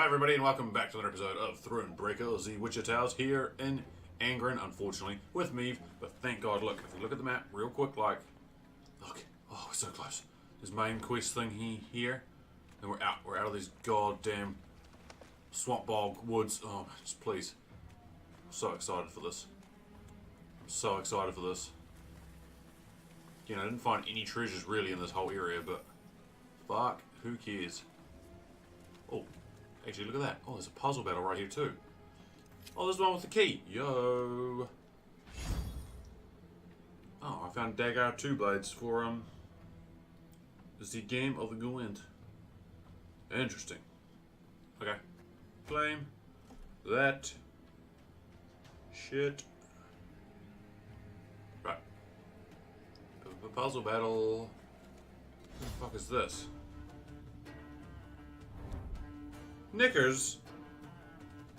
everybody, and welcome back to another episode of Thronebreaker, the Witcher Tales, here in Angren, unfortunately, with Meve. But thank God, look, if we look at the map real quick, like, look, oh, we're so close. This main quest thing here, and we're out of these goddamn swamp bog woods. Oh, just please. I'm so excited for this. I'm so excited for this. You know, I didn't find any treasures really in this whole area, but fuck, who cares? Oh, actually, look at that. Oh, there's a puzzle battle right here, too. Oh, there's the one with the key. Yo. Oh, I found dagger 2 blades for, the game of the Gwent. Interesting. Okay. Claim that shit. Right. Puzzle battle. What the fuck is this? Knickers?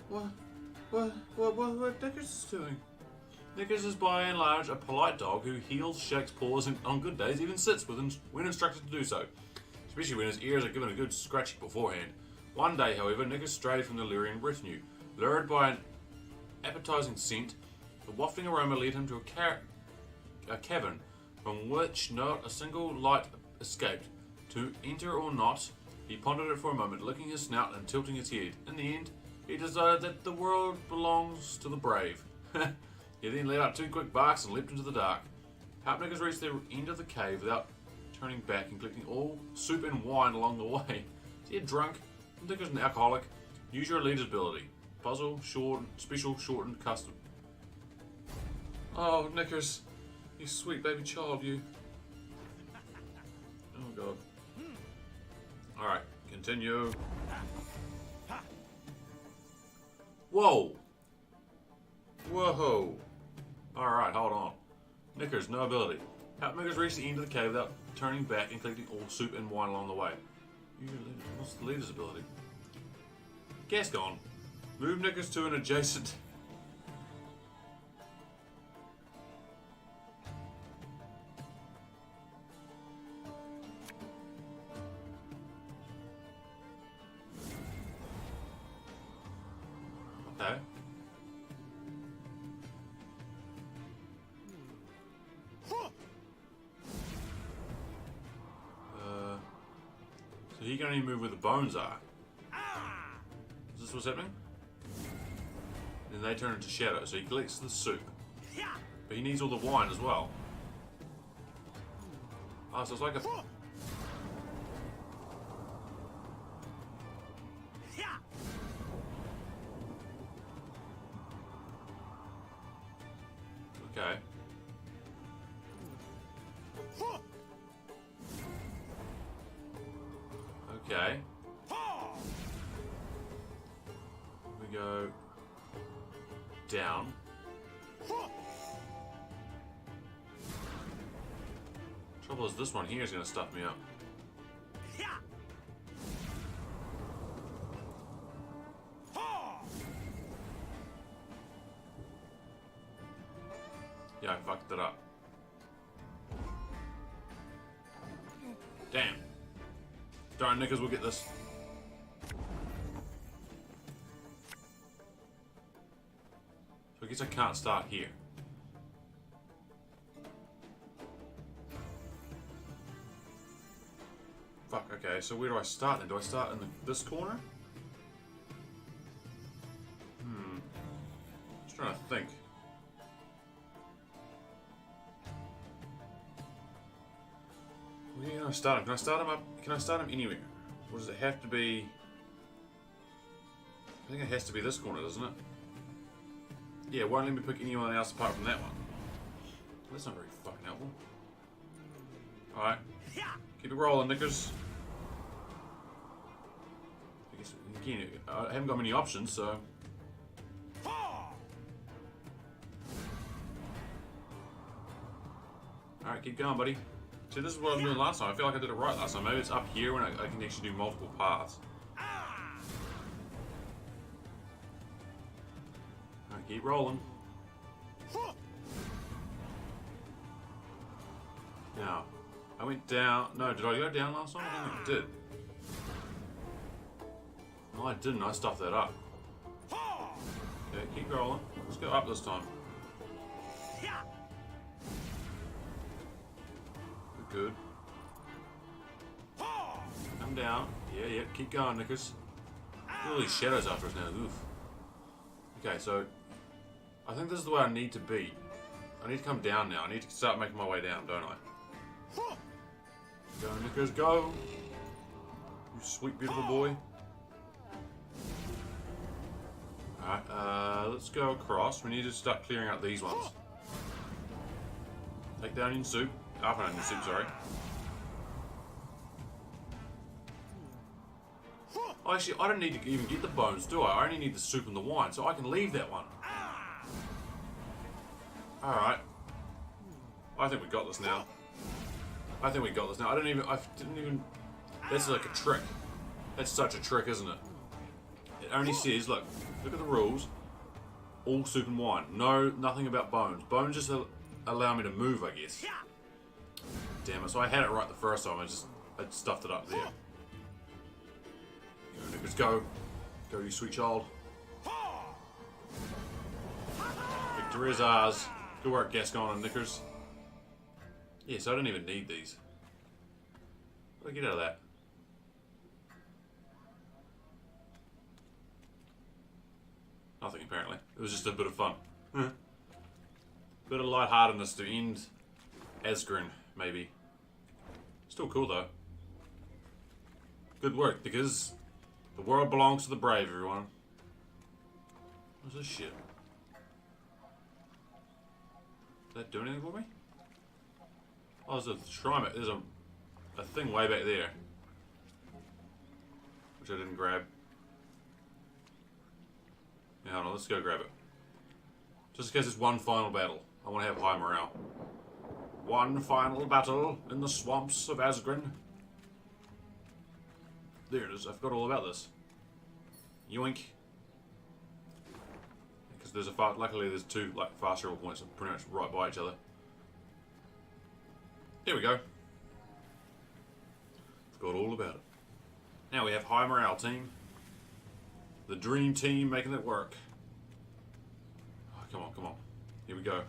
What Knickers is doing? Knickers is by and large a polite dog who heels, shakes paws, and on good days even sits when instructed to do so, especially when his ears are given a good scratching beforehand. One day, however, Knickers strayed from the Lyrian retinue. Lured by an appetizing scent, the wafting aroma led him to a cavern from which not a single light escaped. To enter or not, he pondered it for a moment, licking his snout and tilting his head. In the end, he decided that the world belongs to the brave. He then let out 2 quick barks and leapt into the dark. Knickers reached the end of the cave without turning back and collecting all soup and wine along the way. Is he a drunk? Knickers an alcoholic? Use your leader's ability. Puzzle, special, shortened, custom. Oh, Knickers. You sweet baby child, you. Oh, God. Alright, continue. Whoa! Whoa! Alright, hold on. Knickers, no ability. Knickers reached the end of the cave without turning back and collecting all soup and wine along the way. What's the leader's ability? Gascon. Move Knickers to an adjacent... Okay. So he can only move where the bones are. Is this what's happening? Then they turn into shadow, so he collects the soup. But he needs all the wine as well. Oh, so it's like a... Okay. Okay. We go down. Trouble is, this one here is going to stuff me up. Yeah, I fucked it up. Damn. Darn, Knickers will get this. So I guess I can't start here. Fuck, okay, so where do I start then? Do I start in this corner? Just trying to think. Where can I start him? Can I start him up? Can I start him anywhere? Or does it have to be... I think it has to be this corner, doesn't it? Yeah, it won't let me pick anyone else apart from that one. That's not very fucking helpful. Alright. Keep it rolling, Knickers. I guess, again, I haven't got many options, so... Alright, keep going, buddy. See, this is what I was doing last time. I feel like I did it right last time. Maybe it's up here when I can actually do multiple paths. Alright, keep rolling. Now, I went down. No, did I go down last time? I don't think I did. No, I didn't. I stuffed that up. Okay, keep rolling. Let's go up this time. We're good. Come down. Yeah, keep going, Knickers. Look at all these shadows after us now. Oof. Okay, so I think this is the way I need to be. I need to come down now. I need to start making my way down, don't I? Go, Knickers, go! You sweet, beautiful boy. Alright, let's go across. We need to start clearing out these ones. Take down your soup. Half an onion soup, sorry. Actually, I don't need to even get the bones, do I? I only need the soup and the wine, so I can leave that one. Alright. I think we got this now. I didn't even... That's like a trick. That's such a trick, isn't it? It only says, look at the rules. All soup and wine. No, nothing about bones. Bones just allow me to move, I guess. Damn it, so I had it right the first time, I stuffed it up there. Go, Knickers, go. Go, you sweet child. Victory is ours. Good work, Gascon and Knickers. Yeah, so I don't even need these. What do I get out of that? Nothing, apparently. It was just a bit of fun. Bit of lightheartedness to end Asgrin, maybe. Still cool, though. Good work, because the world belongs to the brave, everyone. What's this shit? Does that do anything for me? Oh, there's a shrine. There's a thing way back there. Which I didn't grab. Yeah, hold on, let's go grab it. Just in case it's one final battle. I want to have high morale. One final battle in the swamps of Asgrin. There it is. I forgot all about this. Yoink. Because there's luckily there's two fast travel points pretty much right by each other. Here we go. Forgot all about it. Now we have high morale team. The dream team making it work. Oh, come on, come on. Here we go.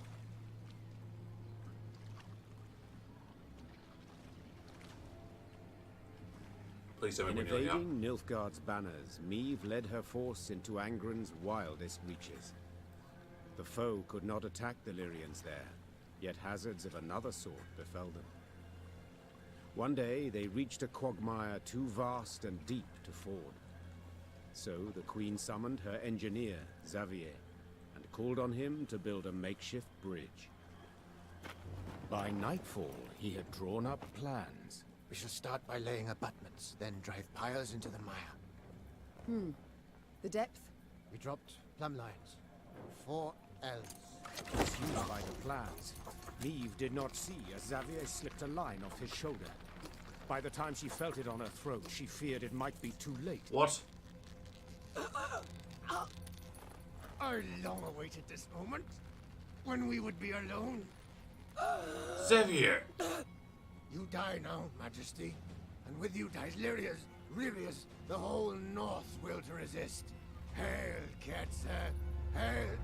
Please tell me when you're out. Invading Nilfgaard's banners, Meve led her force into Angren's wildest reaches. The foe could not attack the Lyrians there, yet hazards of another sort befell them. One day they reached a quagmire too vast and deep to ford. So the Queen summoned her engineer, Xavier, and called on him to build a makeshift bridge. By nightfall, he had drawn up plans. We shall start by laying abutments, then drive piles into the mire. The depth? We dropped plumb lines. 4 L's. Pursued by the plans, Meve did not see as Xavier slipped a line off his shoulder. By the time she felt it on her throat, she feared it might be too late. What? I long awaited this moment, when we would be alone. Xavier! You die now, Majesty, and with you dies Lyrius, the whole North will to resist. Hail, Ketzer, hail!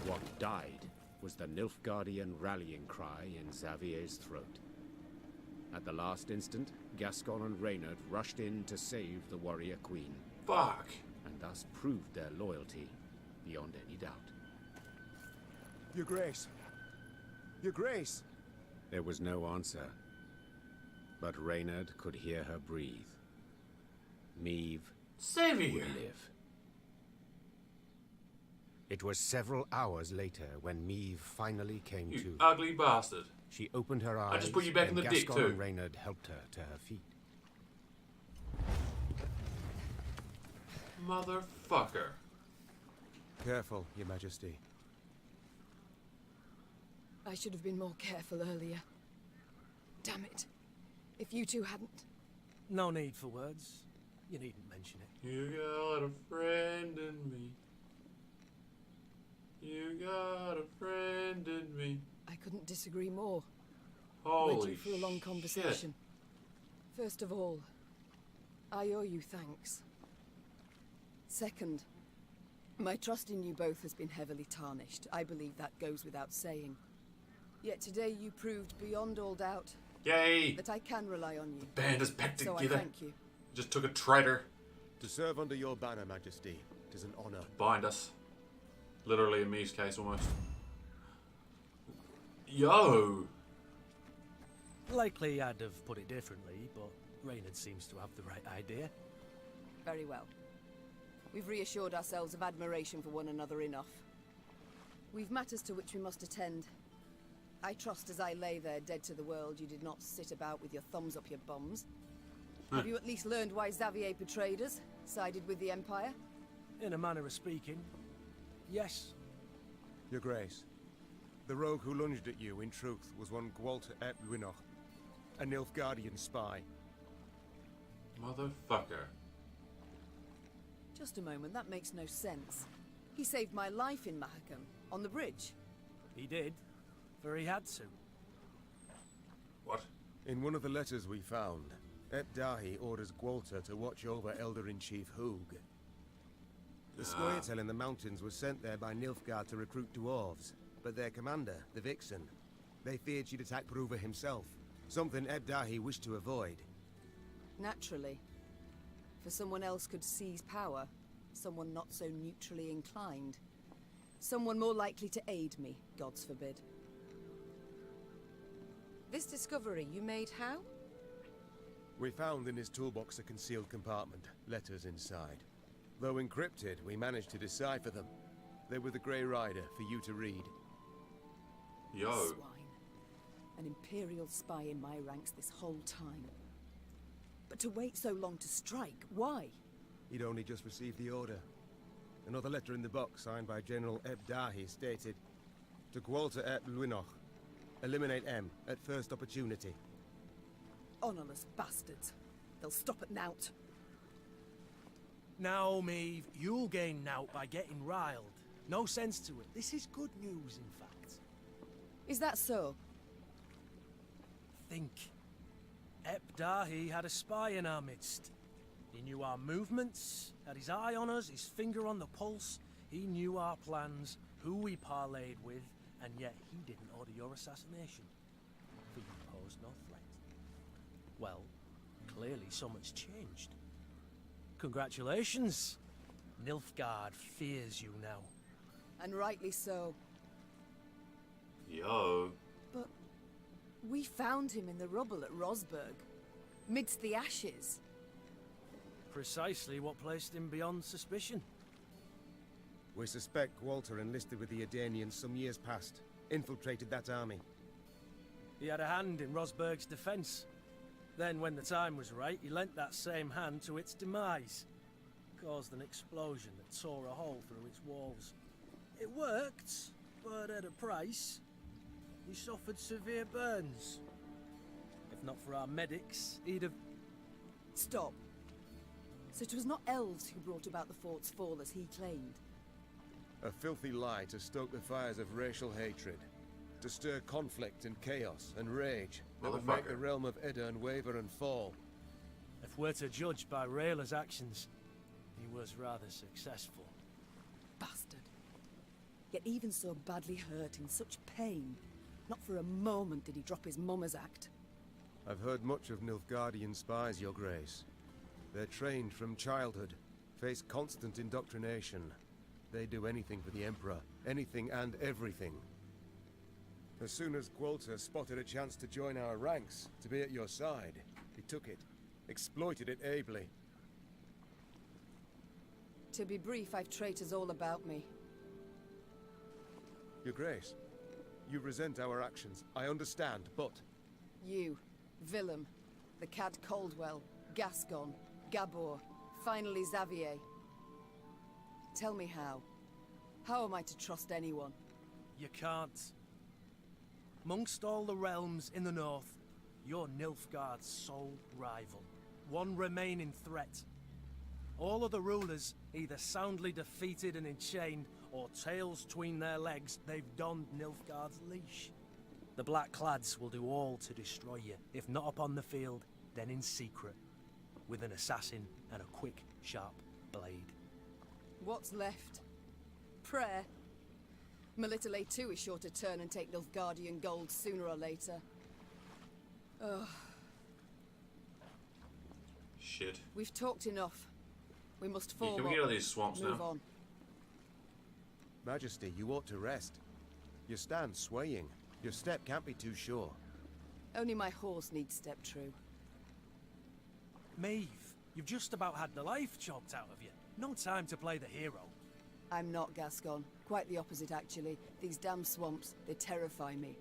What died was the Nilfgaardian rallying cry in Xavier's throat. At the last instant, Gascon and Reynard rushed in to save the warrior queen. Fuck! And thus proved their loyalty beyond any doubt. Your Grace! Your Grace! There was no answer, but Reynard could hear her breathe. Meve Xavier! would live. It was several hours later when Meve finally came You to. ugly bastard. She opened her eyes. just put you back in and the deck, Gascon too. and Reynard helped her to her feet. Motherfucker. Careful, Your Majesty. I should have been more careful earlier. Damn it. If you two hadn't... No need for words. You needn't mention it. You got a friend in me. You got a friend in me. I couldn't disagree more. We're We're due due for a long conversation. First of all, I owe you thanks. Second, my trust in you both has been heavily tarnished. I believe that goes without saying. Yet today you proved beyond all doubt Yay! that I can rely on you. Band is back So together. I thank you. Just took a traitor To serve under your banner, Majesty, it is an honor. to bind us. Literally in Meve's case, almost. Yo! Likely I'd have put it differently, but Reynard seems to have the right idea. Very well. We've reassured ourselves of admiration for one another enough. We've matters to which we must attend. I trust as I lay there dead to the world, you did not sit about with your thumbs up your bums. Have you at least learned why Xavier betrayed us, sided with the Empire? In a manner of speaking, yes. Your Grace, the rogue who lunged at you, in truth, was one Gwent ep Luinoch, a Nilfgaardian spy. Motherfucker. Just a moment, that makes no sense. He saved my life in Mahakam, on the bridge. He did, for he had to. What? In one of the letters we found, Ep Dahi orders Gwalter to watch over Elder-in-Chief Hoog. The Squirtel in the mountains was sent there by Nilfgaard to recruit dwarves, but their commander, the Vixen, they feared she'd attack Peruva himself, something Eb Dahi wished to avoid. Naturally. For someone else could seize power, someone not so neutrally inclined. Someone more likely to aid me, gods forbid. This discovery you made how? We found in his toolbox a concealed compartment, letters inside. Though encrypted, we managed to decipher them. They were the Grey Rider for you to read. Yo. Swine. An Imperial spy in my ranks this whole time. But to wait so long to strike, why? He'd only just received the order. Another letter in the box, signed by General Eb Dahi, stated, "To Gwalter ep Luinoch, eliminate M at first opportunity." Honourless bastards. They'll stop at nought. Now, Meve, you'll gain nought by getting riled. No sense to it. This is good news, in fact. Is that so? Think. Ep Dahi had a spy in our midst. He knew our movements, had his eye on us, his finger on the pulse. He knew our plans, who we parlayed with, and yet he didn't order your assassination. For you posed no threat. Well, clearly so much changed. Congratulations. Nilfgaard fears you now. And rightly so. Yo. But we found him in the rubble at Rosberg, midst the ashes. Precisely what placed him beyond suspicion. We suspect Gwalter enlisted with the Edanians some years past, infiltrated that army. He had a hand in Rosberg's defense. Then, when the time was right, he lent that same hand to its demise. Caused an explosion that tore a hole through its walls. It worked, but at a price. He suffered severe burns. If not for our medics, he'd have... Stop. So it was not elves who brought about the fort's fall as he claimed. A filthy lie to stoke the fires of racial hatred, to stir conflict and chaos and rage that would make the realm of Edirn waver and fall. If we're to judge by Rayla's actions, he was rather successful. Bastard. Yet even so badly hurt, in such pain, not for a moment did he drop his mummer's act. I've heard much of Nilfgaardian spies, Your Grace. They're trained from childhood, face constant indoctrination. They do anything for the Emperor, anything and everything. As soon as Gwalter spotted a chance to join our ranks, to be at your side, he took it, exploited it ably. To be brief, I've traitors all about me. Your Grace, you resent our actions, I understand, but... You, Willem, the Cad Caldwell, Gascon, Gabor, finally Xavier. Tell me how. How am I to trust anyone? You can't. Amongst all the realms in the north, you're Nilfgaard's sole rival. One remaining threat. All other rulers, either soundly defeated and enchained, or tails between their legs, they've donned Nilfgaard's leash. The Black Clads will do all to destroy you, if not upon the field, then in secret. with an assassin and a quick, sharp blade. What's left? Prayer. Melitele too is sure to turn and take Nilfgaardian gold sooner or later. Ugh. Shit. We've talked enough. We must Yeah, form can we get out of these swamps Move now? on. Majesty, you ought to rest. You stand swaying. Your step can't be too sure. Only my horse needs step true. Meve, you've just about had the life choked out of you. No time to play the hero. I'm not Gascon. Quite the opposite, actually. These damn swamps, they terrify me.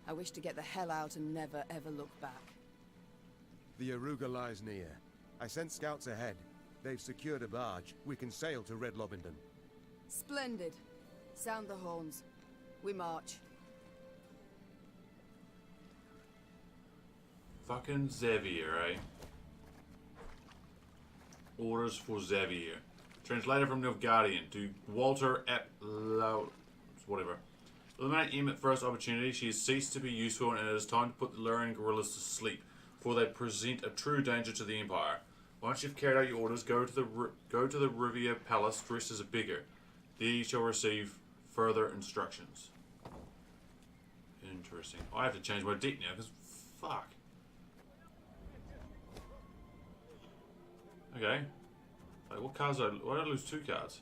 I wish to get the hell out and never, ever look back. The Aruga lies near. I sent scouts ahead. They've secured a barge. We can sail to Red Lobington. Splendid. Sound the horns. We march. Fucking Xavier, eh? Orders for Xavier. Translated from Nilfgaardian to Walter Ap whatever. Eliminate Em at first opportunity. She has ceased to be useful, and it is time to put the Lurian guerrillas to sleep, for they present a true danger to the Empire. Once you've carried out your orders, go to the Riviera Palace dressed as a beggar. There you shall receive further instructions. Interesting. I have to change my deck now because fuck. Okay. Wait, what cards did why did I lose 2 cards?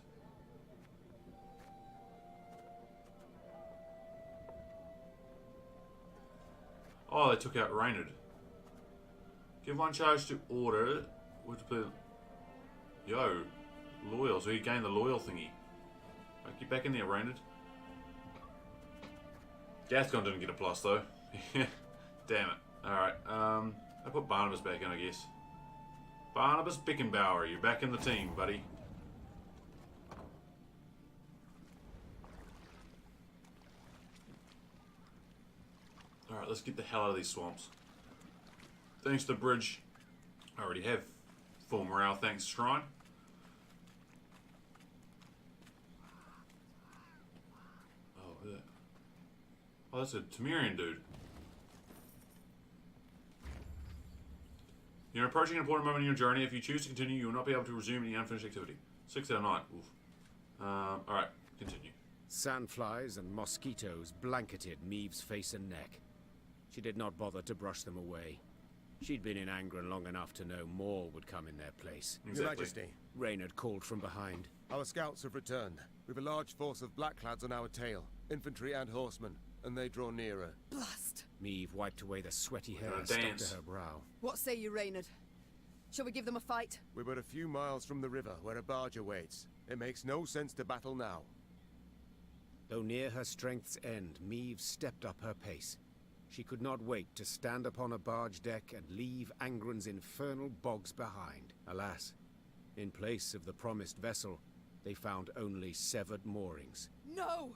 Oh, they took out Reynard. Give 1 charge to order. Yo, loyal. So he gained the loyal thingy. Right, get back in there, Reynard. Gascon didn't get a plus though. Damn it. Alright, I put Barnabas back in, I guess. Barnabas Bickenbauer, you're back in the team, buddy. Alright, let's get the hell out of these swamps. Thanks to the bridge, I already have full morale, thanks Shrine. Oh, who's that? Oh, that's a Temerian dude. You're approaching an important moment in your journey. If you choose to continue, you will not be able to resume any unfinished activity. 6 out of 9. Oof. Alright, continue. Sandflies and mosquitoes blanketed Meve's face and neck. She did not bother to brush them away. She'd been in Angren long enough to know more would come in their place. Exactly. Your Majesty, Reynard called from behind. our scouts have returned. We've a large force of blackclads on our tail, infantry and horsemen, and they draw nearer. Blast! Meve wiped away the sweaty hair gonna stuck dance. to her brow. What say you, Reynard? Shall we give them a fight? We're but a few miles from the river, where a barge awaits. It makes no sense to battle now. Though near her strength's end, Meve stepped up her pace. She could not wait to stand upon a barge deck and leave Angren's infernal bogs behind. Alas, in place of the promised vessel, they found only severed moorings. No!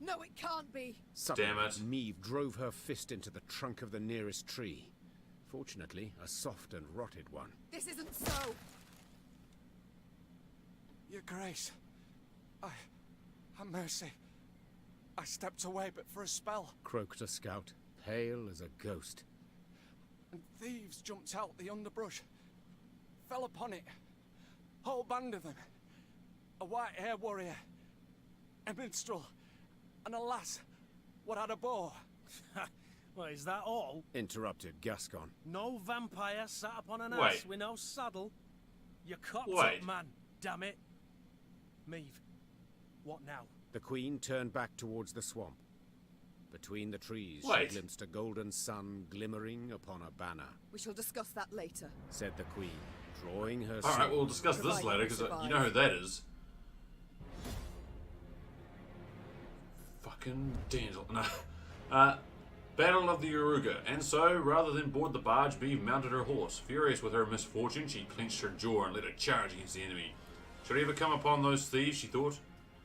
No, it can't be! Suddenly, Damn it. Meve drove her fist into the trunk of the nearest tree. Fortunately, a soft and rotted one. This isn't so! Your Grace, have mercy. I stepped away but for a spell, Croaked a scout, pale as a ghost. and thieves jumped out the underbrush. Fell upon it. Whole band of them. A white-haired warrior, a minstrel, and a lass what had a bow. Well, is that all? Interrupted Gascon. No vampire sat upon an Wait. ass with no saddle? You cocked Wait. up, man. Damn it. Meve, what now? The Queen turned back towards the swamp. Between the trees, Wait. she glimpsed a golden sun glimmering upon a banner. We shall discuss that later. Said the Queen, drawing her Alright, sword. we'll discuss this Provided later we because survive. you know who that is. Fucking Daniel. No. Battle of the Aruga. And so, rather than board the barge, Meve mounted her horse. Furious with her misfortune, she clenched her jaw and let her charge against the enemy. Should I ever come upon those thieves, she thought,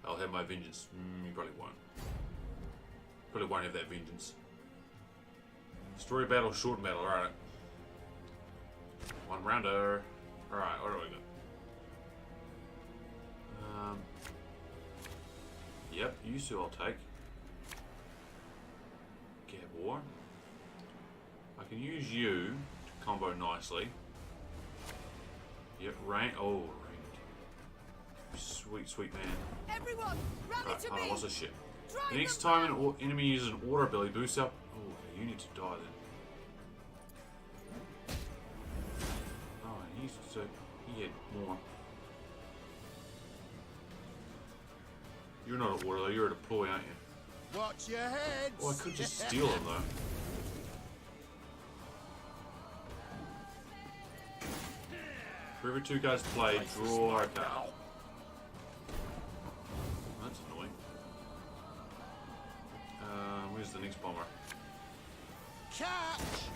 I'll have my vengeance. You probably won't. Probably won't have that vengeance. Story battle, short battle, alright. 1 rounder. Alright, what do we got? Yep, you two I'll take. Gabor. I can use you to combo nicely. Yep, rain. Oh, rain. Sweet, sweet man. Everyone, rally Right, to hold on, me! what's this shit? Drive The next them time back! an enemy uses an order ability, boosts up. Oh, okay, you need to die then. Oh, he had more. You're not an order though, you're a deploy, aren't you? Watch your heads! Oh, I could just steal him though. For every 2 cards played, draw a card. That's annoying. Where's the next bomber? Catch!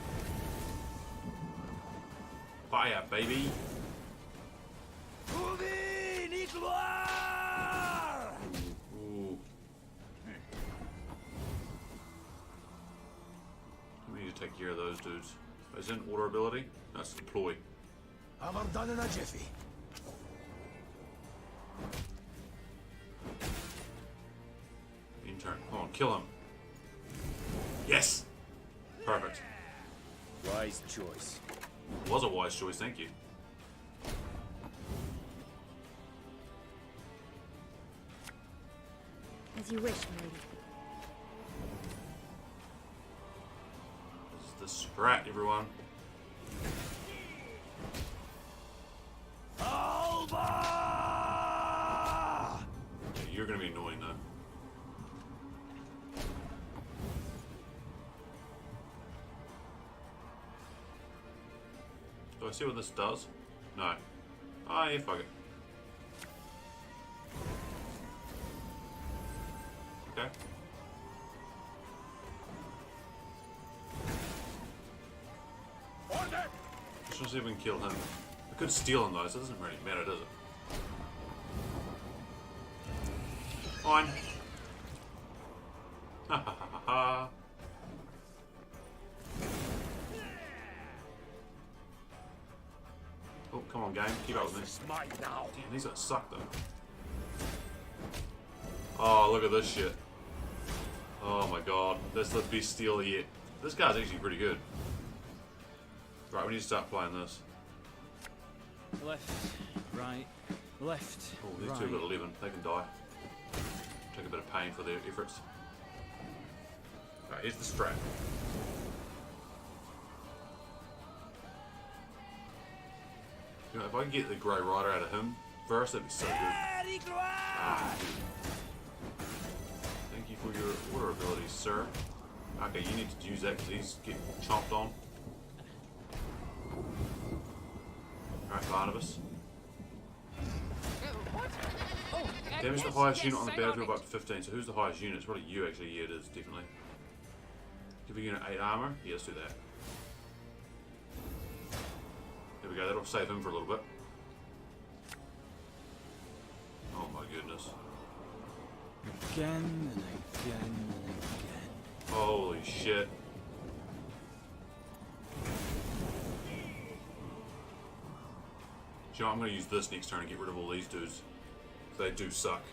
Fire, baby! Move in, Igloire! Ooh. We need to take care of those dudes. Is that an order ability? That's deploy. I'm done in a jiffy. Intern. Come on, kill him. Yes! Perfect. Wise choice. Was a wise choice, thank you. As you wish, milady. This is the scrat, everyone. Alba! Yeah, you're gonna be annoying though. Do I see what this does? No. Ah, yeah, fuck it. Okay. Order! Let's just see if we can kill him. I could steal him though, so it doesn't really matter, does it? Fine. Ha ha ha ha. Oh, come on, game. Keep up with me. It's mine now. Damn, these guys suck though. Oh, look at this shit. Oh my god. That's the best steal yet. This guy's actually pretty good. Right, we need to start playing this. Left, right, left. Oh, these right. two got 11. They can die. Take a bit of pain for their efforts. Alright, here's the strap. You know, if I can get the Grey Rider out of him first, that'd be so good. Ah. Thank you for your order abilities, sir. Okay, you need to use that because he's getting chomped on. Alright, Barnabas. Damage the highest unit on the battlefield up to 15. So who's the highest unit? It's probably you actually. Yeah, it is, definitely. Give a unit 8 armor. Yeah, let's do that. There we go, that'll save him for a little bit. Oh my goodness. Again and again and again. Holy shit. You know, I'm going to use this next turn and get rid of all these dudes. They do suck.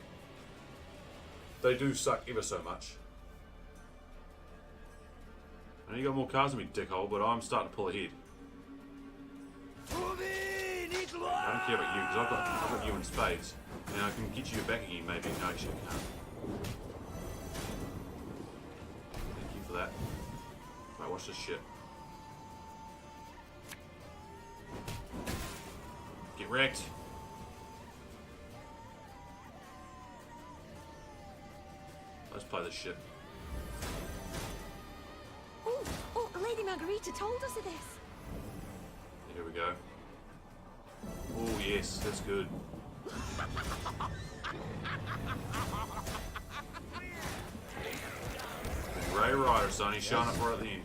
They do suck ever so much. I know you got more cards than me, dickhole, but I'm starting to pull ahead. I don't care about you, because I've got you in spades. And I can get you back again, maybe. No, actually I can't. Thank you for that. Right, watch this shit. Get wrecked. Let's play this shit. Oh, Lady Margarita told us of this. Here we go. Oh yes, that's good. Grey Rider, son. He's showing up right at the end.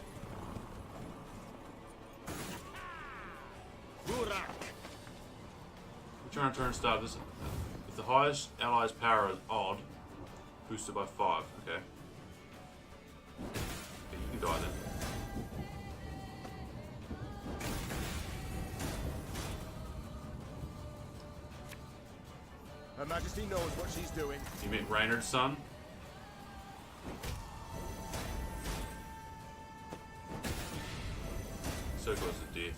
Return turn start. This if the highest ally's power is odd, boosted by 5. Okay. Okay, you can die then. Her Majesty knows what she's doing. You meant Reynard's son? So close to death.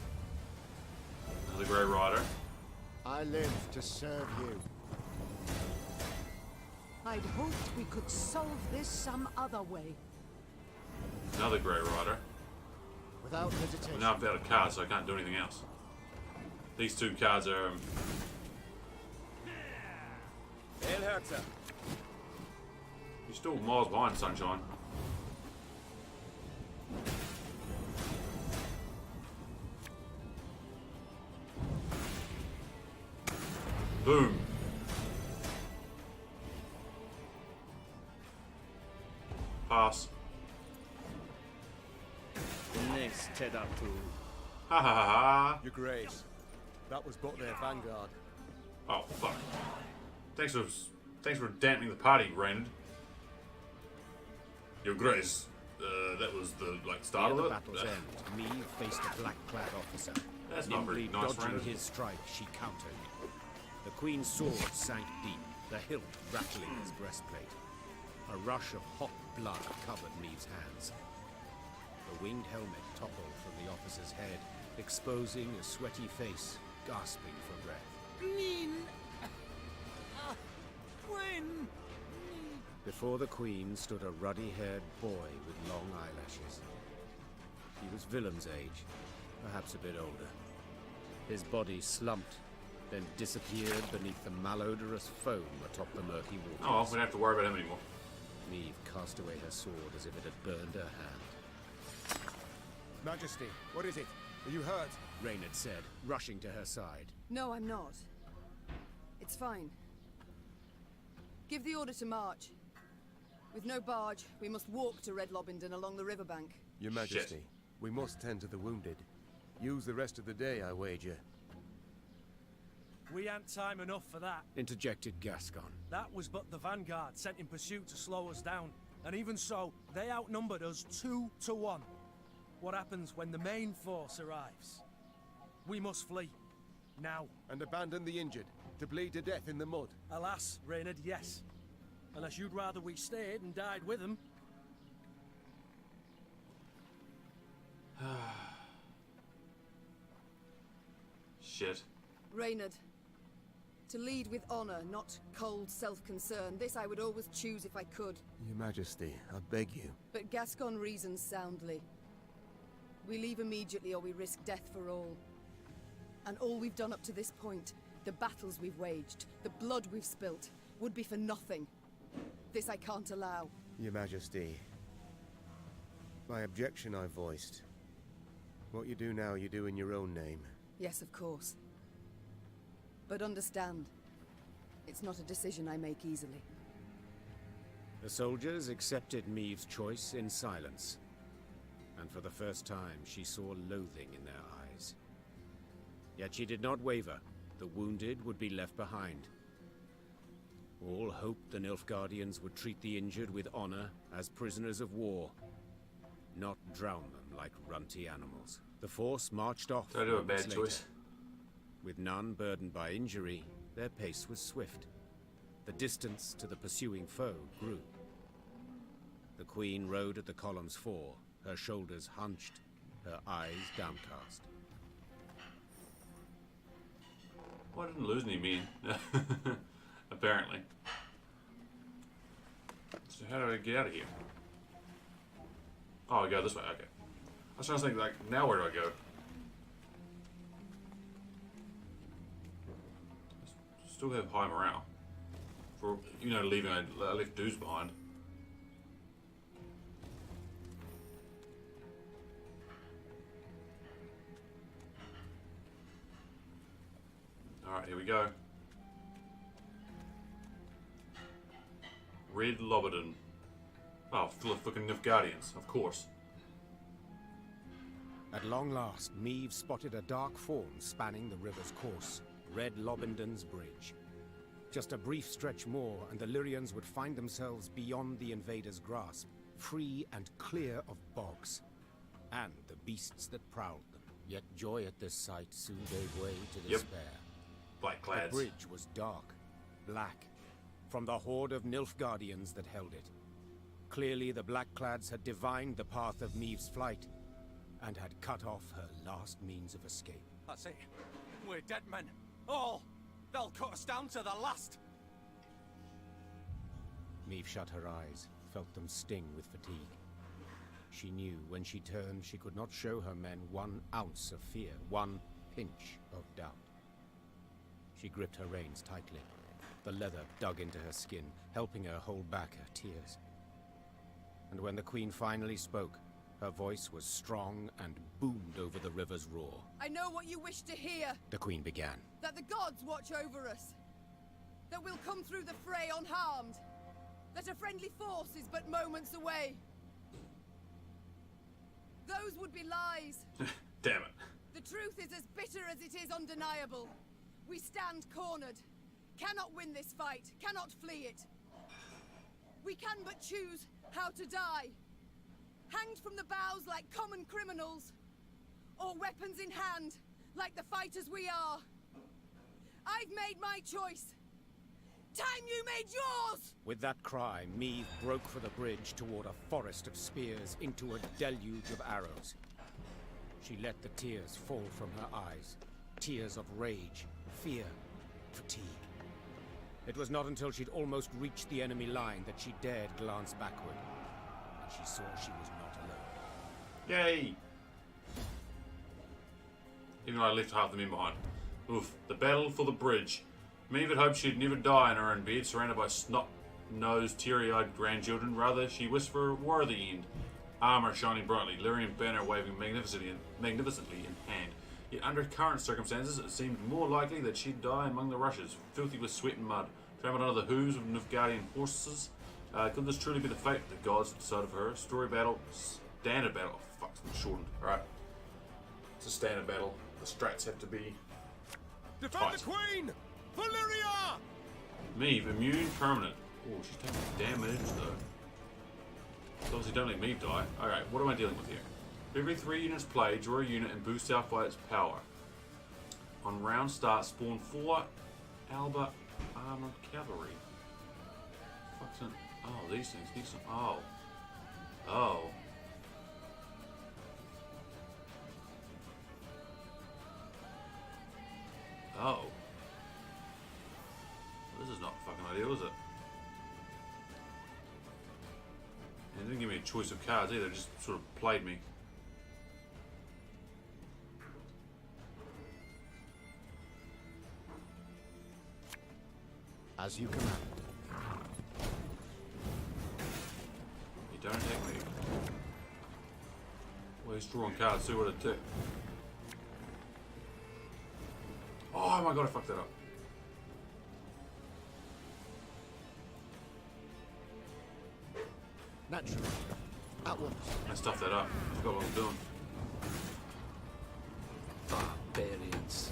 Another Grey Rider. I live to serve you. I'd hoped we could solve this some other way. Another Grey Rider. Without hesitation. Well, now I've got a card, so I can't do anything else. These two cards are. Elherzer. You're still miles behind, Sunshine. Boom. Pass. Next, Tedatu. Ha ha ha ha. Your Grace, that was but their vanguard. Oh fuck. Thanks for dampening the party, Raynard. Your Grace, that was the start Near of the it. battle's end, Meve faced a black-clad officer. That's not very Nimbly nice, dodging Raynard. his strike, she countered. The Queen's sword sank deep, the hilt rattling his breastplate. A rush of hot blood covered Meve's hands. The winged helmet toppled from the officer's head, exposing a sweaty face, gasping for breath. Queen! Before the Queen stood a ruddy-haired boy with long eyelashes. He was Willem's age, perhaps a bit older. His body slumped, then disappeared beneath the malodorous foam atop the murky waters. Oh, well, we don't have to worry about him anymore. Meve cast away her sword as if it had burned her hand. Majesty, what is it? Are you hurt? Reynard said, rushing to her side. No, I'm not. It's fine. Give the order to march. With no barge, we must walk to Red Lobington along the riverbank. Your Majesty, we must tend to the wounded. Use the rest of the day, I wager. We ain't time enough for that. Interjected Gascon. That was but the vanguard sent in pursuit to slow us down. And even so, they outnumbered us 2 to 1. What happens when the main force arrives? We must flee. Now. And abandon the injured, to bleed to death in the mud. Alas, Reynard, yes. Unless you'd rather we stayed and died with them. Shit. Reynard. To lead with honor, not cold self-concern. This I would always choose if I could. Your Majesty, I beg you. But Gascon reasons soundly. We leave immediately or we risk death for all. And all we've done up to this point, the battles we've waged, the blood we've spilt, would be for nothing. This I can't allow. Your Majesty, my objection I voiced. What you do now, you do in your own name. Yes, of course. But understand, it's not a decision I make easily. The soldiers accepted Meve's choice in silence. And for the first time, she saw loathing in their eyes. Yet she did not waver. The wounded would be left behind. All hoped the Nilfgaardians would treat the injured with honor as prisoners of war, not drown them like runty animals. The force marched off. Did I do a moments bad later. choice? With none burdened by injury, their pace was swift. The distance to the pursuing foe grew. The Queen rode at the column's fore, her shoulders hunched, her eyes downcast. Well, I didn't lose any men. Apparently. So how do I get out of here? Oh, I go this way, okay. I was trying to think, now where do I go? Still have high morale. For, leaving, I left dudes behind. Alright, here we go. Red Lobington. Oh, full of fucking Nilfgaardians, of course. At long last, Meve spotted a dark form spanning the river's course, Red Lobington's bridge. Just a brief stretch more, and the Lyrians would find themselves beyond the invaders' grasp, free and clear of bogs, and the beasts that prowled them. Yet joy at this sight soon gave way to despair. Blackclads. The bridge was dark, black, from the horde of Nilfgaardians that held it. Clearly the Blackclads had divined the path of Meve's flight, and had cut off her last means of escape. That's it. We're dead men. All. They'll cut us down to the last. Meve shut her eyes, felt them sting with fatigue. She knew when she turned she could not show her men 1 ounce of fear, 1 pinch of doubt. She gripped her reins tightly. The leather dug into her skin, helping her hold back her tears. And when the Queen finally spoke, her voice was strong and boomed over the river's roar. I know what you wish to hear. The Queen began. That the gods watch over us. That we'll come through the fray unharmed. That a friendly force is but moments away. Those would be lies. Damn it. The truth is as bitter as it is undeniable. We stand cornered. Cannot win this fight. Cannot flee it. We can but choose how to die. Hanged from the boughs like common criminals. Or weapons in hand, like the fighters we are. I've made my choice. Time you made yours! With that cry, Meve broke for the bridge toward a forest of spears into a deluge of arrows. She let the tears fall from her eyes. Tears of rage, fear, fatigue. It was not until she'd almost reached the enemy line that she dared glance backward. And she saw she was not alone. Yay! Even though I left half the men behind. Oof. The battle for the bridge. Meve had hoped she'd never die in her own bed, surrounded by snot-nosed, teary-eyed grandchildren. Rather, she wished for a worthy end. Armor shining brightly, Lyrian banner waving magnificently in hand. Yet under current circumstances, it seemed more likely that she'd die among the rushes, filthy with sweat and mud, trampled under the hooves of Nilfgaardian horses. Could this truly be the fate the gods had decided for her? Story battle, standard battle. Oh, fuck, it's shortened. Alright. It's a standard battle. The strats have to be Defend tight. the Queen! Valyria! Meve, immune permanent. Oh, she's taking damage though. So obviously don't let Meve die. Alright, what am I dealing with here? Every 3 units played, draw a unit and boost out by its power. On round start, spawn 4 Alba armored cavalry. Fuck's in. Oh, these things. These. Oh. Oh. Oh. This is not fucking ideal, is it? And it didn't give me a choice of cards either, it just sort of played me. As you command. You don't attack me. Well, he's drawing cards, see what it did. Oh my god, I fucked that up. Naturally. At once. I stuffed that up. I forgot what I was doing. Barbarians.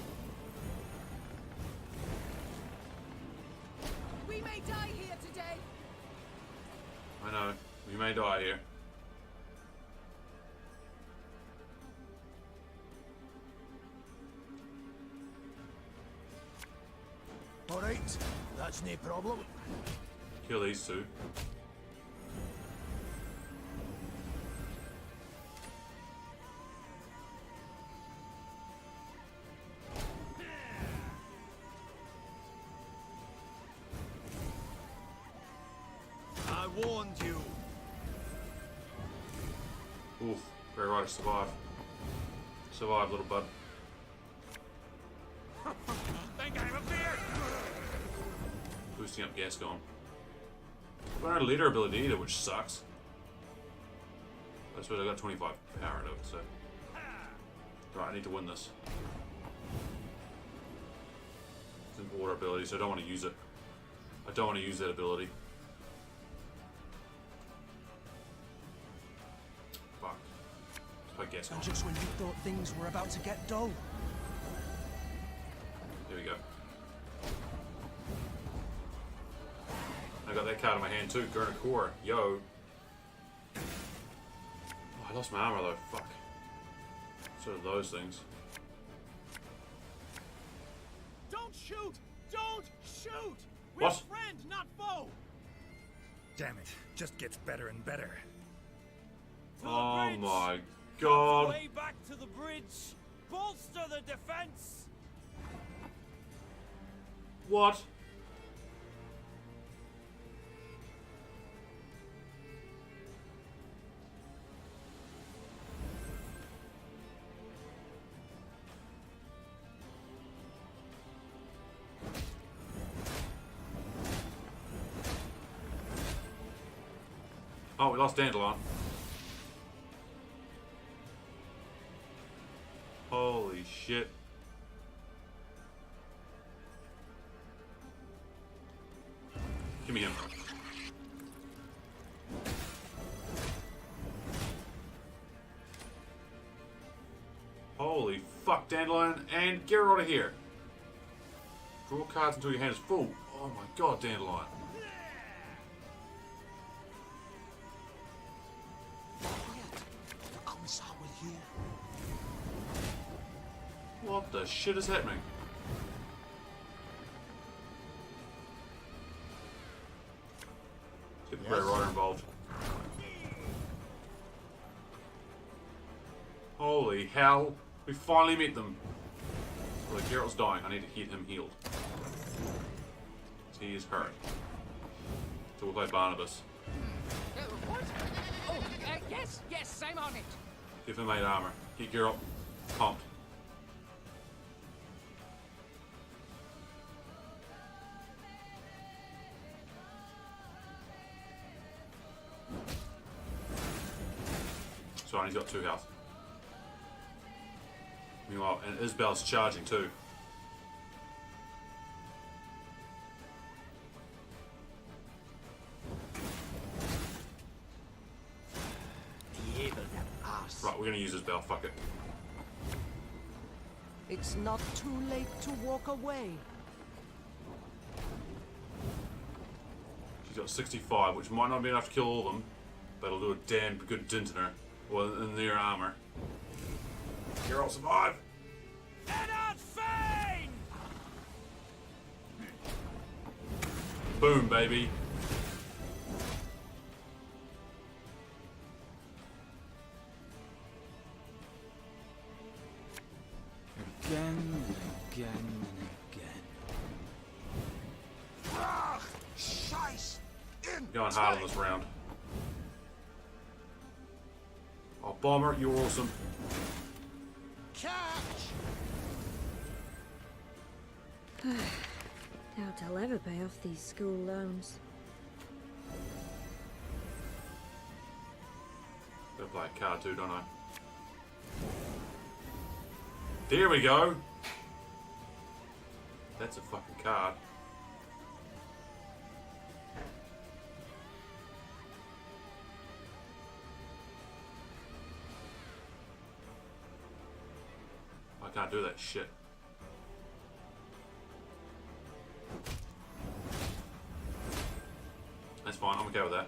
We may die here today. I know. We may die here. Alright, that's no problem. Kill these two. I warned you. Oof. Very right, survive. Survive, little bud. Think I'm a beard? Boosting up Gascon. I don't have a leader ability either, which sucks. I suppose I got 25 power out of it, so. Right, I need to win this. It's an order ability, so I don't want to use it. I don't want to use that ability. Fuck. Let's play Gascon. And just when you thought things were about to get dull. There we go. I got that card in my hand too, Gurna Core. Yo. Oh, I lost my armor though, fuck. So did those things. Don't shoot! Don't shoot! We're what? Friend, not foe! Damn it, just gets better and better. Oh my god. Way back to the bridge. Bolster the defense. What? Oh, we lost Dandelion. Holy shit. Give me him. Holy fuck, Dandelion, and get her out of here. Draw cards until your hand is full. Oh my god, Dandelion. What the shit is happening? Let's get the Grey Rider involved. Holy hell! We finally met them. Well, Geralt's dying. I need to get him healed. He is hurt. So we'll play Barnabas. What? Oh, yes, I'm on it. Give him 8 armor. Get Geralt pumped. So he's got 2 health. Meanwhile, and Isabel's charging too. Right, we're gonna use Isabel, fuck it. It's not too late to walk away. She's got 65, which might not be enough to kill all of them, but it'll do a damn good dint in her. Well, in their armor. Geralt, survive! Boom, baby. Again and again and again. Going hard on this round. Oh, Bomber, you're awesome. Doubt I'll ever pay off these school loans. Gotta play a card too, don't I? There we go. That's a fucking card. I can't do that shit. That's fine, I'm okay with that.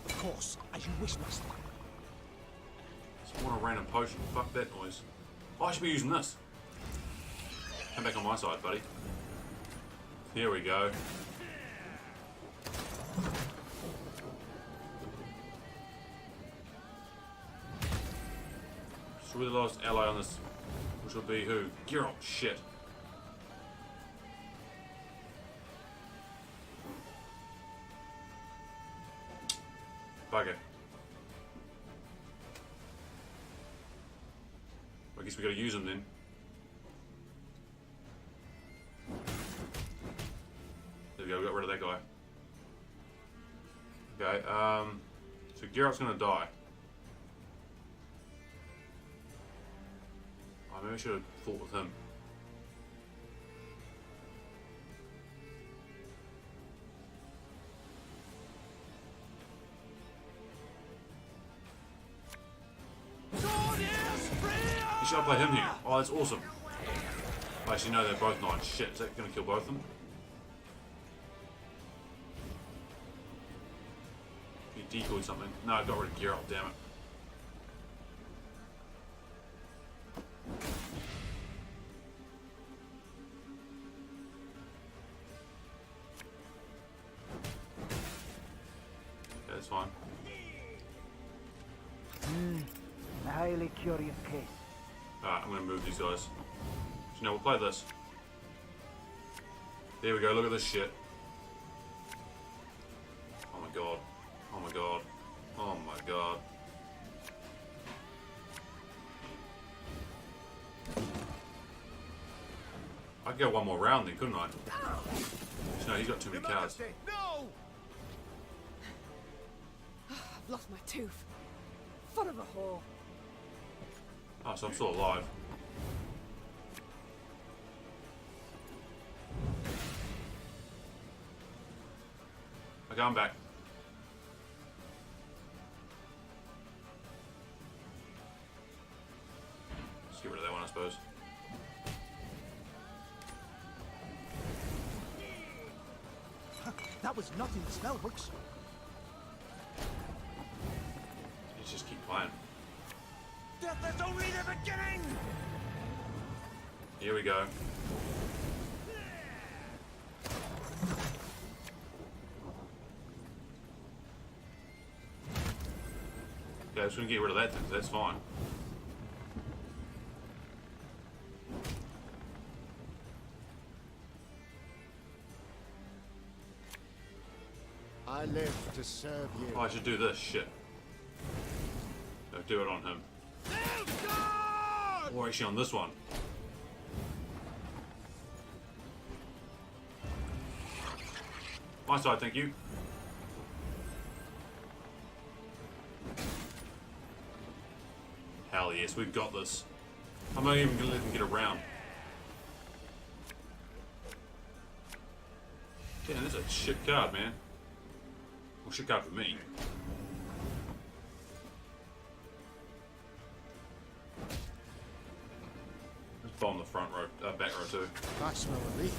Of course, as you wish, master. Just want a random potion. Fuck that noise. Oh, I should be using this. Come back on my side, buddy. Here we go. So we're the last ally on this, which will be who? Geralt. Shit. Bugger. I guess we gotta use them then. There we go, we got rid of that guy. Okay, so Geralt's gonna die. Oh, maybe I should have fought with him. Should I play him here? Oh, that's awesome. Actually, no, they're both 9. Shit, is that going to kill both of them? He decoyed something. No, I got rid of Geralt, damn it. Okay, that's fine. A highly curious case. Alright, I'm going to move these guys. So now we'll play this. There we go, look at this shit. Oh my god. Oh my god. Oh my god. I could go one more round then, couldn't I? No, he's got too many cards. No! I've lost my tooth. Fun of a whore. Oh, so I'm still alive. Okay, I'm back. Let's get rid of that one, I suppose. That was not in the spell books. Let's just keep playing. Death is only the beginning! Here we go. Okay, I'm just gonna get rid of that then, that's fine. I live to serve you. Oh, I should do this shit. No, do it on him. Or actually on this one. My side, thank you. Hell yes, we've got this. I'm not even gonna let them get around. Damn, that's a shit card, man. Well, shit card for me. Let's bomb the front row, back row too. I smell a leak.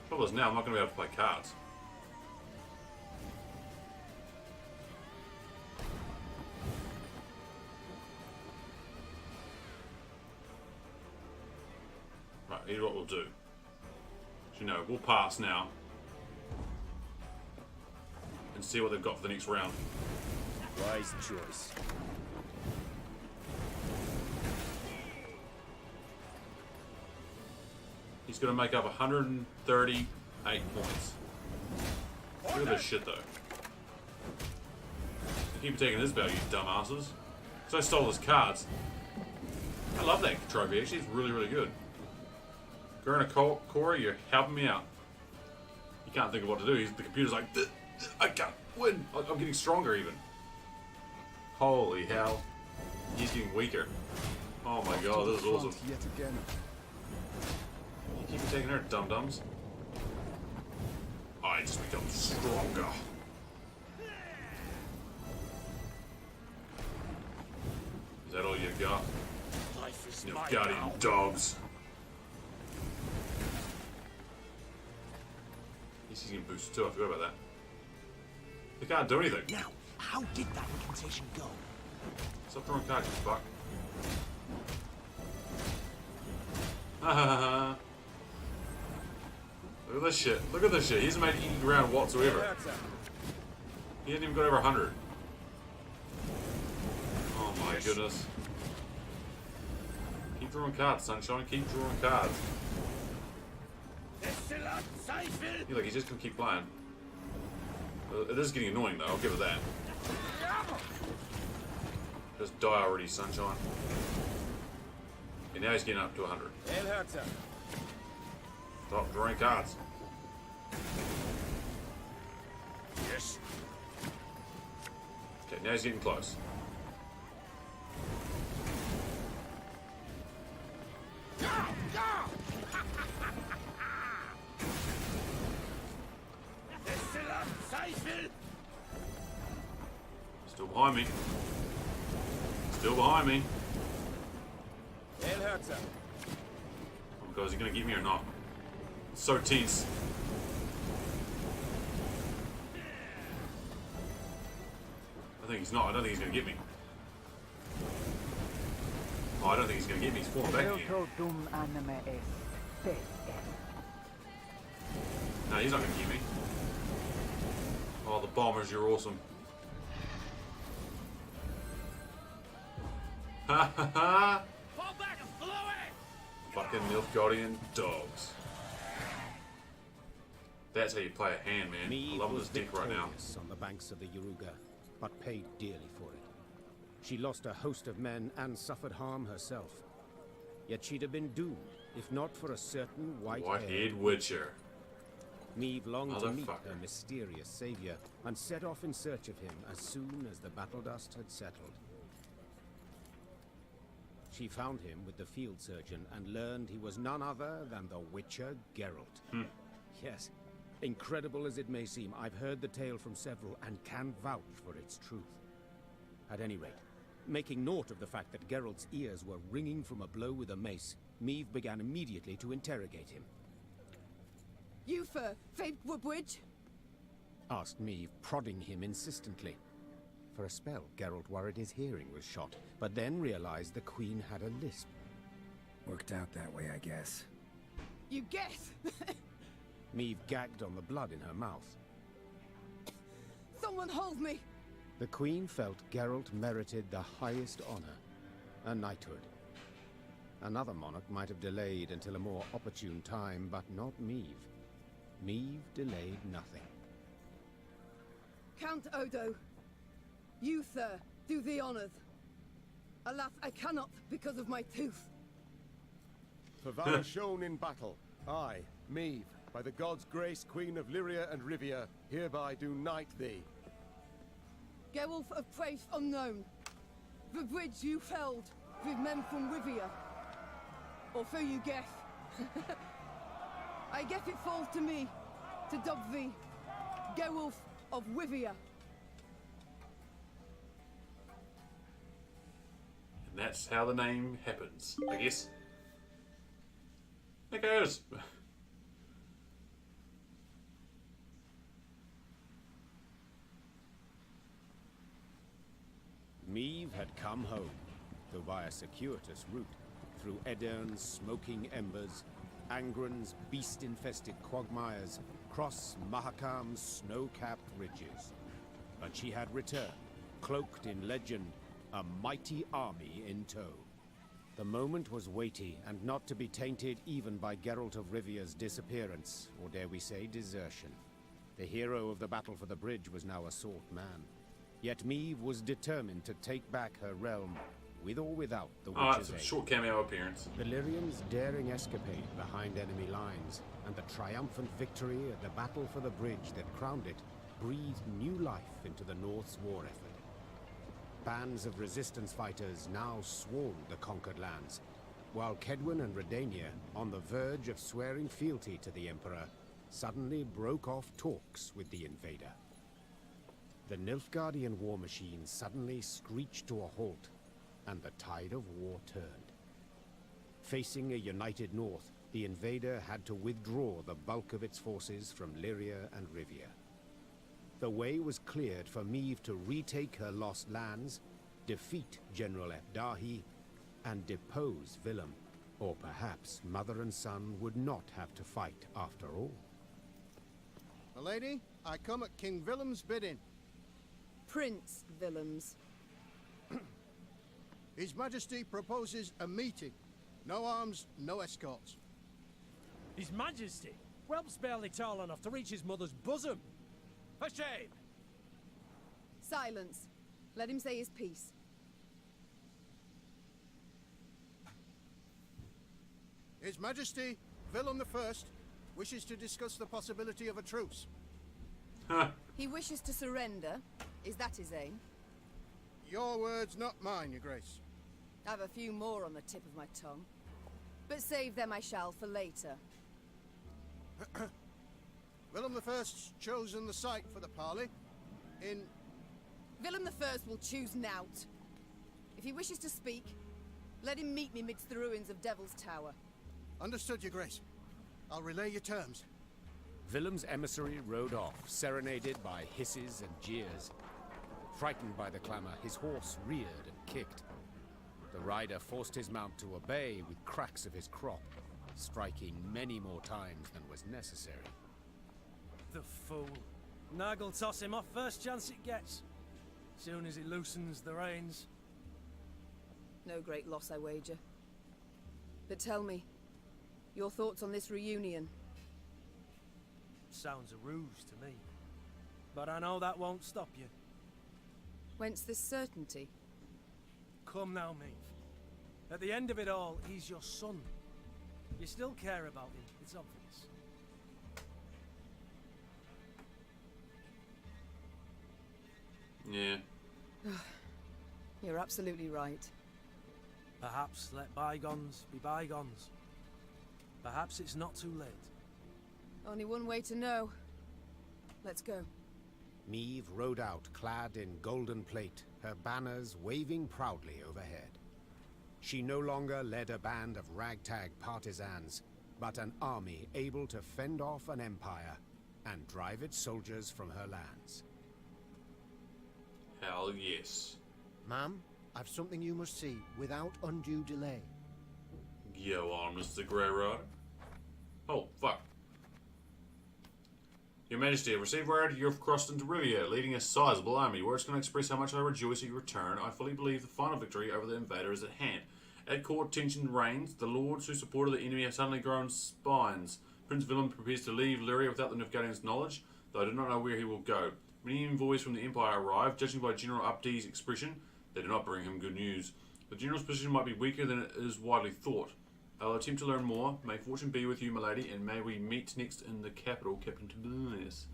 Trouble is now I'm not going to be able to play cards. Right, here's what we'll do. You know, we'll pass now. And see what they've got for the next round. Wise choice. He's going to make up 138 points. Look at this shit, though. Keep taking his value, you dumbasses. So I stole his cards. I love that trophy, actually. It's really, really good. Gurna Corey, you're helping me out. He can't think of what to do. The computer's like, I can't win. I'm getting stronger, even. Holy hell. He's getting weaker. Oh my god, this is awesome. Yet again. You keep taking her, dum-dums. I just become stronger. Is that all you got? Life is You my guardian now. dogs. He's getting boosted too, I forgot about that. They can't do anything. Now, how did that incantation go? Stop throwing cards, you fuck. Ha ha ha. Look at this shit. Look at this shit. He hasn't made any ground whatsoever. He hasn't even got over 100. Oh my goodness. Keep drawing cards, Sunshine. Keep drawing cards. Yeah, look, he's just gonna keep playing. It is getting annoying though, I'll give it that. Just die already, Sunshine. And now he's getting up to 100. Stop drawing cards. Yes. Okay, now he's getting close. Still behind me. Still behind me. Oh my god, is he gonna get me or not? It's so tense. I think he's not. I don't think he's gonna get me. Oh, I don't think he's gonna get me. He's falling back again. No, he's not gonna get me. Oh, the bombers, you're awesome. Ha ha ha! Fall back and blow it! Fucking Nilfgaardian dogs. That's how you play a hand, man. Meve I'm loving was this deck right now. victorious on the banks of the Yaruga, but paid dearly for it. She lost a host of men and suffered harm herself. Yet she'd have been doomed, if not for a certain White-haired Witcher. Meve longed to meet Motherfucker. her mysterious savior and set off in search of him as soon as the battle dust had settled. She found him with the field surgeon and learned he was none other than the Witcher Geralt. Yes, incredible as it may seem, I've heard the tale from several and can vouch for its truth. At any rate, making note of the fact that Geralt's ears were ringing from a blow with a mace, Meve began immediately to interrogate him. You for Faith Woodbridge? Asked Meve, prodding him insistently. For a spell, Geralt worried his hearing was shot, but then realized the Queen had a lisp. Worked out that way, I guess. You guess? Meve gagged on the blood in her mouth. Someone hold me! The Queen felt Geralt merited the highest honor, a knighthood. Another monarch might have delayed until a more opportune time, but not Meve. Meve delayed nothing. Count Odo, you, sir, do the honors. Alas, I cannot because of my tooth. For valor shown in battle, I, Meve, by the gods' grace, Queen of Lyria and Rivia, hereby do knight thee. Geralt of Praise unknown. The bridge you felled with men from Rivia. Or so you guess. I guess it falls to me to dub thee Geralt of Rivia. And that's how the name happens, I guess. There goes. Meve had come home, though by a circuitous route, through Edern's smoking embers, Angren's beast-infested quagmires, cross Mahakam's snow-capped ridges. But she had returned, cloaked in legend, a mighty army in tow. The moment was weighty, and not to be tainted even by Geralt of Rivia's disappearance, or dare we say desertion. The hero of the battle for the bridge was now a sought man. Yet Meve was determined to take back her realm, with or without the Witcher's it's a aid. short cameo appearance. Valyrian's daring escapade behind enemy lines, and the triumphant victory at the battle for the bridge that crowned it, breathed new life into the North's war effort. Bands of resistance fighters now swarmed the conquered lands, while Kedwen and Redania, on the verge of swearing fealty to the Emperor, suddenly broke off talks with the invader. The Nilfgaardian war machine suddenly screeched to a halt, and the tide of war turned. Facing a united North, the invader had to withdraw the bulk of its forces from Lyria and Rivia. The way was cleared for Meve to retake her lost lands, defeat General Ebdahi, and depose Willem. Or perhaps mother and son would not have to fight after all. Milady, I come at King Willem's bidding. Prince Willems. His Majesty proposes a meeting. No arms, no escorts. His Majesty? Whelp's barely tall enough to reach his mother's bosom. For shame! Silence. Let him say his piece. His Majesty, Willem I, wishes to discuss the possibility of a truce. He wishes to surrender. Is that his aim? Your words, not mine, Your Grace. I've a few more on the tip of my tongue. But save them I shall for later. Willem I's chosen the site for the parley. In... Willem I will choose nought. If he wishes to speak, let him meet me midst the ruins of Devil's Tower. Understood, Your Grace. I'll relay your terms. Willem's emissary rode off, serenaded by hisses and jeers. Frightened by the clamor, his horse reared and kicked. The rider forced his mount to obey with cracks of his crop, striking many more times than was necessary. The fool. Nag'll toss him off first chance it gets. Soon as he loosens the reins. No great loss, I wager. But tell me, your thoughts on this reunion? Sounds a ruse to me. But I know that won't stop you. Whence this certainty? Come now, Meve. At the end of it all, he's your son. You still care about him, it's obvious. Yeah. You're absolutely right. Perhaps let bygones be bygones. Perhaps it's not too late. Only one way to know. Let's go. Meve rode out clad in golden plate, her banners waving proudly overhead. She no longer led a band of ragtag partisans, but an army able to fend off an empire and drive its soldiers from her lands. Hell yes. Ma'am, I've something you must see without undue delay. Go on, Mr. Grey Rider. Oh, fuck. Your Majesty, I've received word you've crossed into Rivia, leading a sizable army. Words can express how much I rejoice at your return. I fully believe the final victory over the invader is at hand. At court, tension reigns. The lords who supported the enemy have suddenly grown spines. Prince Willem prepares to leave Lyria without the Nilfgaardians' knowledge, though I do not know where he will go. Many envoys from the Empire arrive. Judging by General Updee's expression, they do not bring him good news. The General's position might be weaker than it is widely thought. I will attempt to learn more. May fortune be with you, my lady, and may we meet next in the capital, Captain Tobias.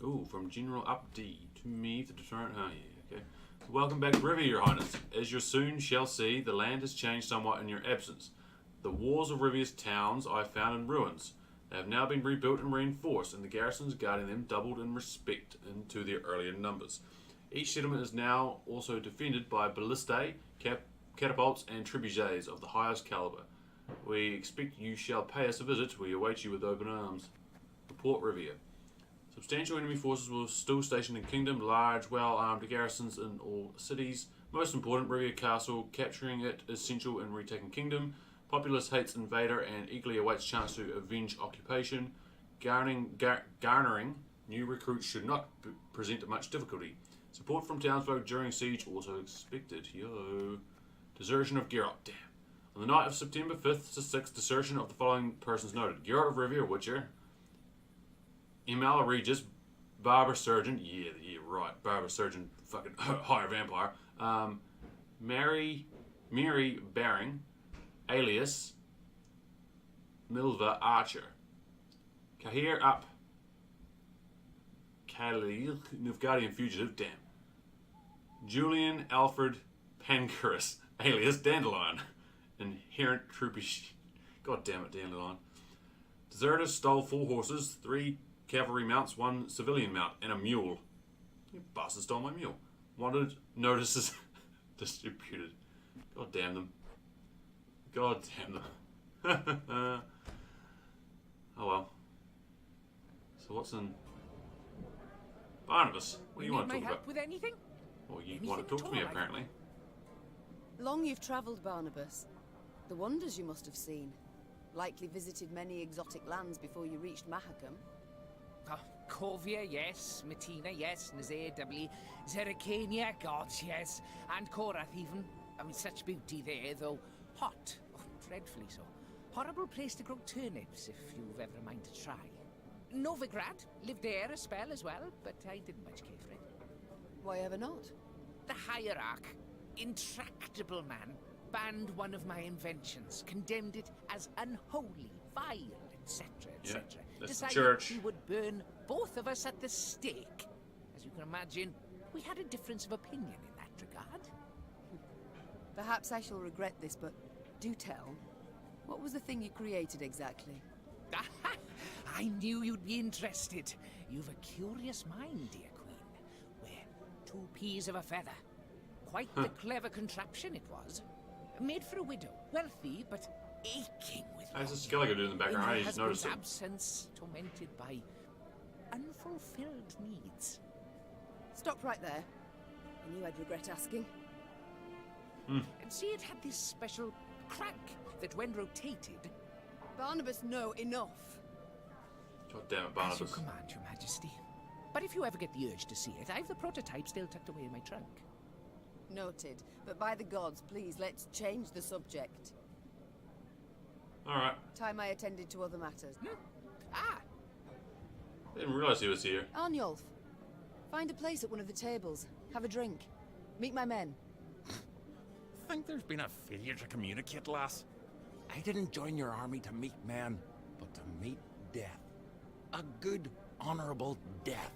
Ooh, from General Updee to me, the deterrent. Oh, yeah, okay. Welcome back to Rivia, Your Highness. As you soon shall see, the land has changed somewhat in your absence. The walls of Rivia's towns I found in ruins. They have now been rebuilt and reinforced, and the garrisons guarding them doubled in respect to their earlier numbers. Each settlement is now also defended by ballistae, catapults, and trebuchets of the highest caliber. We expect you shall pay us a visit. We await you with open arms. Report Rivia. Substantial enemy forces were still stationed in Kingdom, large, well-armed garrisons in all cities. Most important, Rivia Castle. Capturing it is essential in retaking Kingdom. Populace hates invader and eagerly awaits chance to avenge occupation. Garnering new recruits should not present much difficulty. Support from townsfolk during siege also expected. Yo. Desertion of Geralt. Damn. On the night of September 5th to 6th, desertion of the following persons noted. Geralt of Rivia, Witcher. Emala Regis, Barber Surgeon. Yeah, right. Barber Surgeon, fucking higher vampire. Mary Baring. Alias Milva Archer. Kahir Up. Khalil, Nilfgaardian fugitive, damn. Julian Alfred Pancurus, alias Dandelion. Inherent troopish. God damn it, Dandelion. Deserters stole 4 horses, 3 cavalry mounts, 1 civilian mount, and a mule. You bastard stole my mule. Wanted notices distributed. God damn them. God damn them. Oh well. So what's in Barnabas? What do you want to talk about? With anything? Well, you want to talk to me apparently. Long you've travelled, Barnabas. The wonders you must have seen. Likely visited many exotic lands before you reached Mahakam. Corvia, yes. Matina, yes. Nazir, doubly. Zeracania, gods, yes. And Korath, even. I mean, such beauty there, though hot. Oh, dreadfully so. Horrible place to grow turnips, if you've ever a mind to try. Novigrad. Lived there a spell as well, but I didn't much care for it. Why ever not? The Hierarch, intractable man, banned one of my inventions, condemned it as unholy, vile, etc., etc. That's the Decided church. he would burn both of us at the stake. As you can imagine, we had a difference of opinion in that regard. Perhaps I shall regret this, but do tell. What was the thing you created exactly? I knew you'd be interested. You've a curious mind, dear Queen. We're 2 peas of a feather. Quite the clever contraption it was. Made for a widow, wealthy, but aching with There's a Skellige dude in the background. I her just noticed it. absence, tormented by unfulfilled needs. Stop right there. I knew I'd regret asking. And see, it had this special crank that when rotated... Barnabas, no, enough. God damn it, As you Barnabas. command, Your Majesty. But if you ever get the urge to see it, I've the prototype still tucked away in my trunk. Noted. But by the gods, please, let's change the subject. Alright. Time I attended to other matters. Didn't realise he was here. Arnulf, find a place at one of the tables. Have a drink. Meet my men. Think there's been a failure to communicate, lass? I didn't join your army to meet men, but to meet death. A good, honorable death.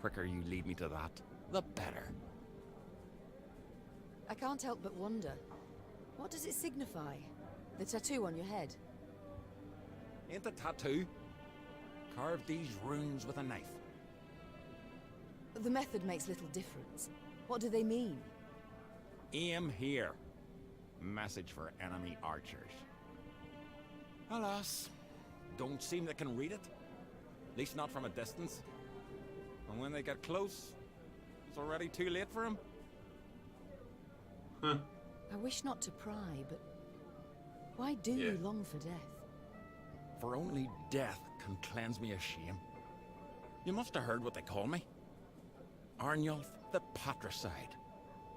Quicker you lead me to that, the better. I can't help but wonder. What does it signify? The tattoo on your head? Ain't the tattoo? Carve these runes with a knife. The method makes little difference. What do they mean? Aim here. Message for enemy archers. Alas, don't seem they can read it. At least not from a distance. And when they get close, it's already too late for them. Huh. I wish not to pry, but why do you long for death? For only death can cleanse me of shame. You must have heard what they call me. Arnulf the Patricide.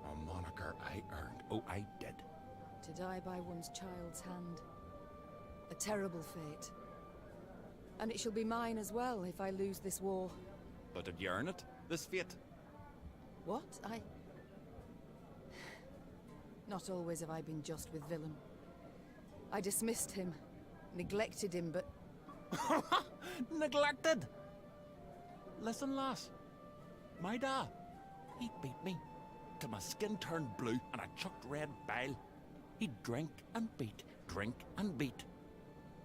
A moniker I earned. Oh, I did. To die by one's child's hand. A terrible fate. And it shall be mine as well if I lose this war. But did you earn it? This fate? What? Not always have I been just with villain. I dismissed him, neglected him, but... Neglected? Listen, lass. My dad, he beat me till my skin turned blue and I chucked red bile. He'd drink and beat, drink and beat.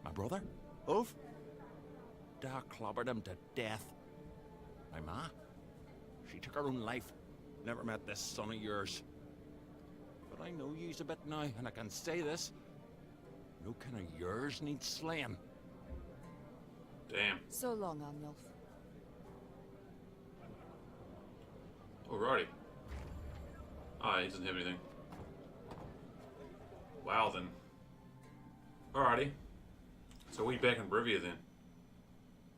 My brother, Ulf, Da clobbered him to death. My ma, she took her own life. Never met this son of yours. But I know you's a bit now, and I can say this. No kin of yours needs slaying. Damn. So long, Arnulf. Alrighty. Ah, he doesn't have anything. Wow, then. Alrighty. So we back in Brivia then.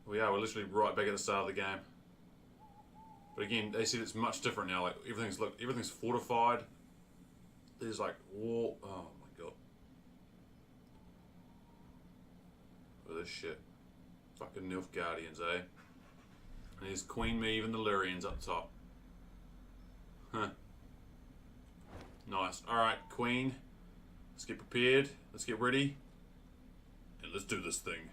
We are. We're literally right back at the start of the game. But again, they said it's much different now. Like everything's fortified. There's like war. Oh my god. Look at this shit. Fucking Nilfgaardians, eh? And there's Queen Meve and the Lyrians up top. Huh. Nice. Alright, Queen. Let's get prepared. Let's get ready. And let's do this thing.